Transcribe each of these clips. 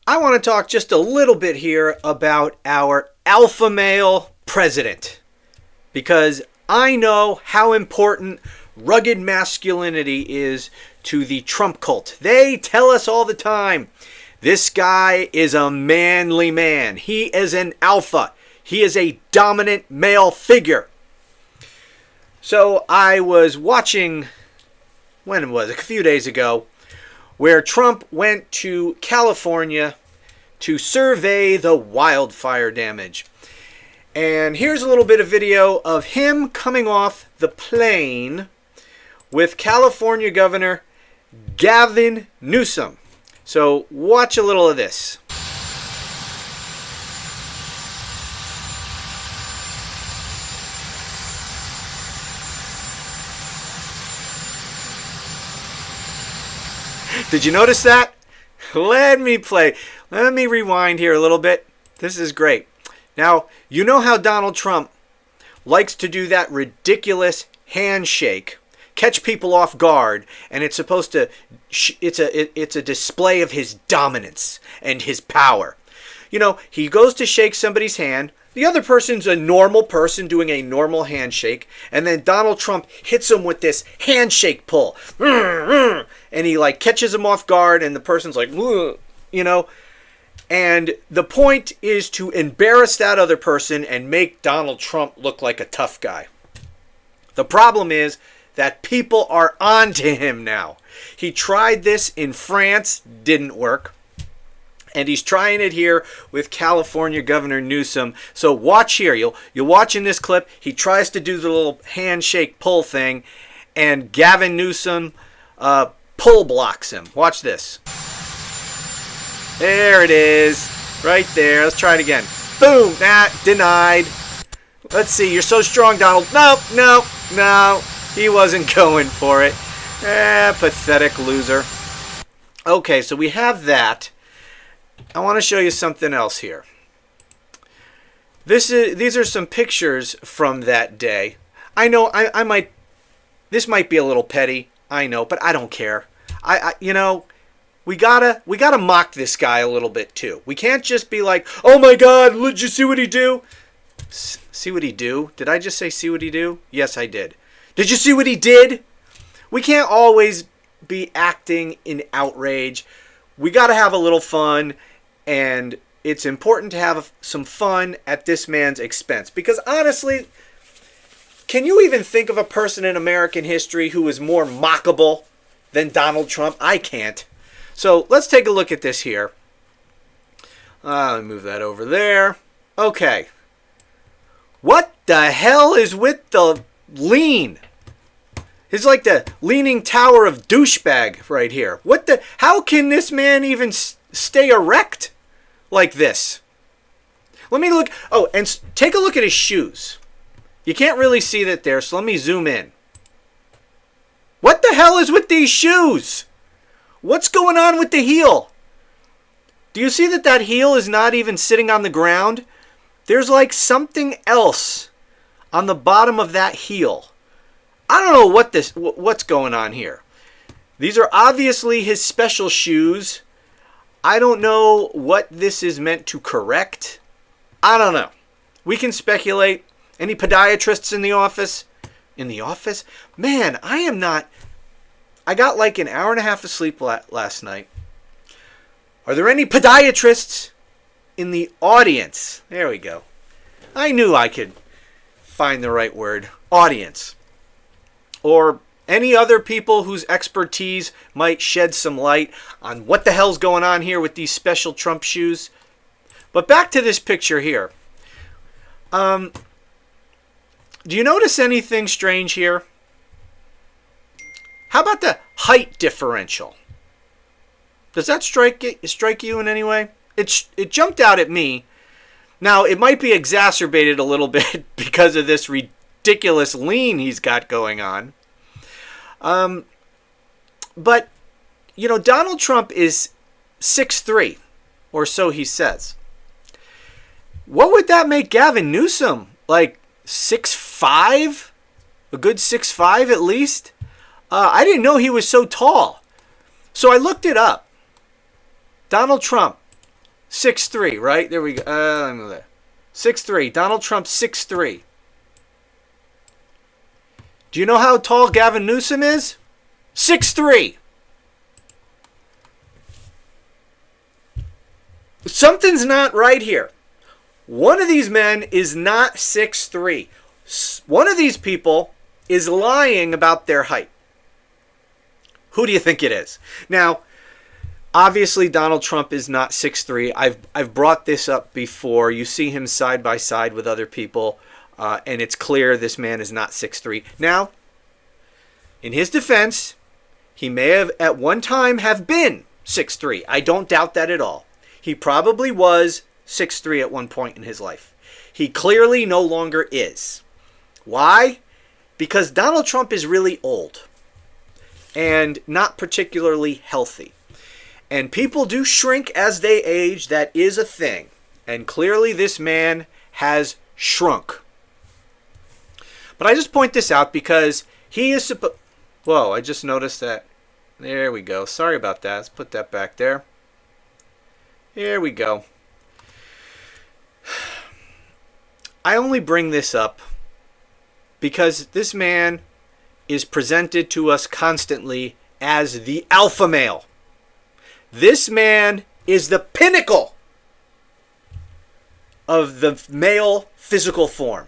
I want to talk just a little bit here about our alpha male president, because I know how important rugged masculinity is to the Trump cult. They tell us all the time, this guy is a manly man. He is an alpha. He is a dominant male figure. So I was watching, when was it? A few days ago, where Trump went to California to survey the wildfire damage. And here's a little bit of video of him coming off the plane with California Governor Gavin Newsom. So watch a little of this. Did you notice that? Let me rewind here a little bit. This is great. Now, you know how Donald Trump likes to do that ridiculous handshake, catch people off guard, and it's supposed to, it's a display of his dominance and his power. You know, he goes to shake somebody's hand. The other person's a normal person doing a normal handshake, and then Donald Trump hits him with this handshake pull. And he like catches him off guard, and the person's like, you know. And the point is to embarrass that other person and make Donald Trump look like a tough guy. The problem is that people are on to him now. He tried this in France, didn't work. And he's trying it here with California Governor Newsom. So watch here. You'll watch in this clip. He tries to do the little handshake pull thing, and Gavin Newsom pull blocks him. Watch this. There it is. Right there. Let's try it again. Boom. Denied. Let's see. You're so strong, Donald. No. He wasn't going for it. Pathetic loser. Okay, so we have that. I want to show you something else here. These are some pictures from that day. I know this might be a little petty, I know, but I don't care. You know, we gotta mock this guy a little bit too. We can't just be like, oh my God, did you see what he do? See what he do? Did I just say see what he do? Yes, I did. Did you see what he did? We can't always be acting in outrage. We gotta have a little fun. And it's important to have some fun at this man's expense. Because honestly, can you even think of a person in American history who is more mockable than Donald Trump? I can't. So let's take a look at this here. Let me move that over there. Okay. What the hell is with the lean? It's like the Leaning Tower of douchebag right here. How can this man even stay erect like this? Let me look. Oh, and take a look at his shoes. You can't really see that there, so let me zoom in. What the hell is with these shoes? What's going on with the heel? Do you see that heel is not even sitting on the ground? There's like something else on the bottom of that heel. I don't know what's going on here. These are obviously his special shoes. I don't know what this is meant to correct. I don't know. We can speculate. Any podiatrists in the office? In the office? Man, I got like an hour and a half of sleep last night. Are there any podiatrists in the audience? There we go. I knew I could find the right word. Audience. Or any other people whose expertise might shed some light on what the hell's going on here with these special Trump shoes. But back to this picture here. Do you notice anything strange here? How about the height differential? Does that strike you in any way? It jumped out at me. Now, it might be exacerbated a little bit because of this ridiculous lean he's got going on. But, you know, Donald Trump is 6'3", or so he says. What would that make Gavin Newsom? Like 6'5"? A good 6'5" at least? I didn't know he was so tall. So I looked it up. Donald Trump, 6'3", right? There we go. Let me look. 6'3". Donald Trump, 6'3". Do you know how tall Gavin Newsom is? 6'3". Something's not right here. One of these men is not 6'3". One of these people is lying about their height. Who do you think it is? Now, obviously Donald Trump is not 6'3". I've brought this up before. You see him side by side with other people, and it's clear this man is not 6'3". Now, in his defense, he may have at one time have been 6'3". I don't doubt that at all. He probably was 6'3" at one point in his life. He clearly no longer is. Why? Because Donald Trump is really old and not particularly healthy. And people do shrink as they age. That is a thing. And clearly this man has shrunk. But I just point this out because he is supposed... Whoa, I just noticed that. There we go. Sorry about that. Let's put that back there. Here we go. I only bring this up because this man is presented to us constantly as the alpha male. This man is the pinnacle of the male physical form.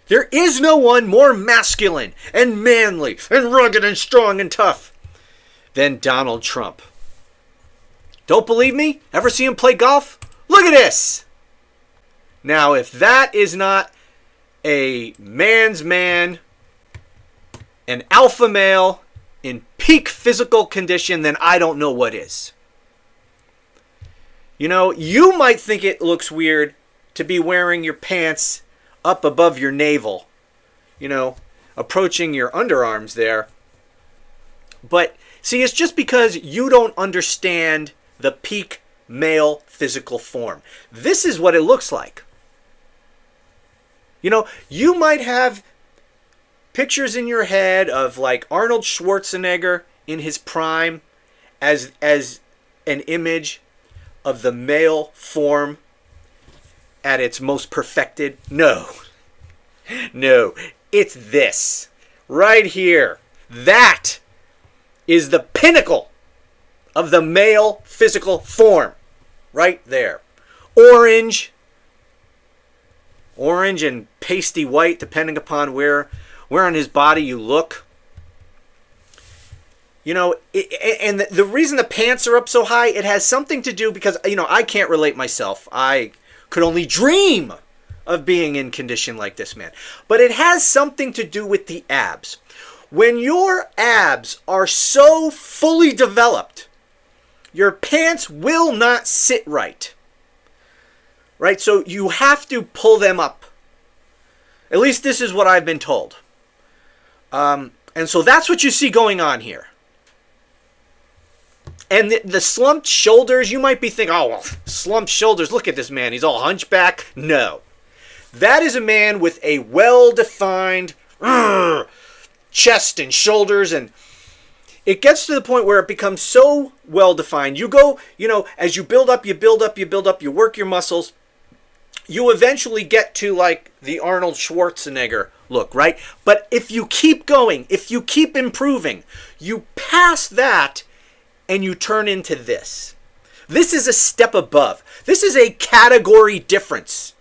There is no one more masculine and manly and rugged and strong and tough than Donald Trump. Don't believe me? Ever see him play golf? Look at this. Now, if that is not a man's man, an alpha male in peak physical condition, then I don't know what is. You know, you might think it looks weird to be wearing your pants up above your navel, you know, approaching your underarms there. But see, it's just because you don't understand the peak male physical form. This is what it looks like. You know, you might have pictures in your head of like Arnold Schwarzenegger in his prime as an image of the male form at its most perfected. No, it's this right here. That is the pinnacle of the male physical form right there. Orange and pasty white, depending upon where on his body you look. You know, and the reason the pants are up so high, it has something to do because, you know, I can't relate myself. I could only dream of being in condition like this man. But it has something to do with the abs. When your abs are so fully developed, your pants will not sit right. Right? So you have to pull them up. At least this is what I've been told. And so that's what you see going on here. And the slumped shoulders, you might be thinking, oh, well, slumped shoulders, look at this man, he's all hunchback. No. That is a man with a well-defined chest and shoulders, and it gets to the point where it becomes so well-defined. You go, you know, as you build up, you work your muscles, you eventually get to like the Arnold Schwarzenegger look, right? But if you keep going, if you keep improving, you pass that and you turn into this. This is a step above. This is a category difference.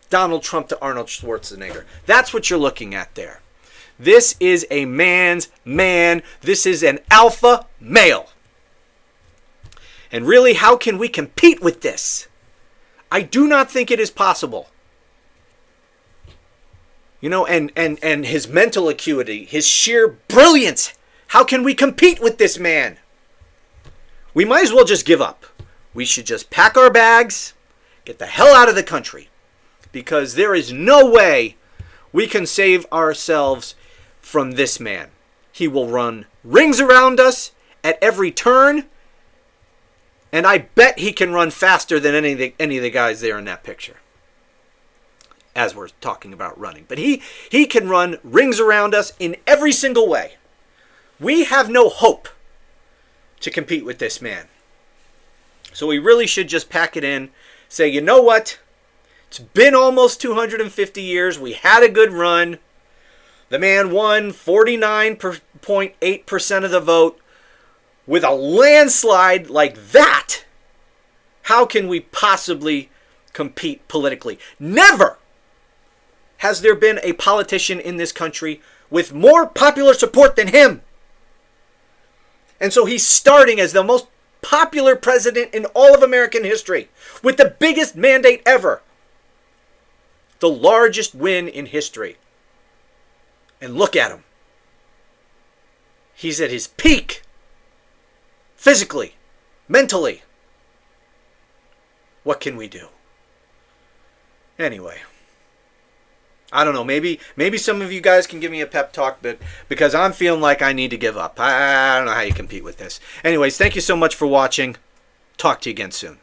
Donald Trump to Arnold Schwarzenegger. That's what you're looking at there. This is a man's man. This is an alpha male. And really, how can we compete with this? I do not think it is possible. You know, and his mental acuity, his sheer brilliance. How can we compete with this man? We might as well just give up. We should just pack our bags, get the hell out of the country. Because there is no way we can save ourselves from this man. He will run rings around us at every turn. And I bet he can run faster than any of the guys there in that picture. As we're talking about running. But he can run rings around us in every single way. We have no hope to compete with this man. So we really should just pack it in, say, you know what? It's been almost 250 years. We had a good run. The man won 49.8% of the vote with a landslide like that. How can we possibly compete politically? Never has there been a politician in this country with more popular support than him. And so he's starting as the most popular president in all of American history with the biggest mandate ever. The largest win in history. And look at him. He's at his peak. Physically. Mentally. What can we do? Anyway. I don't know. Maybe some of you guys can give me a pep talk, but because I'm feeling like I need to give up. I don't know how you compete with this. Anyways, thank you so much for watching. Talk to you again soon.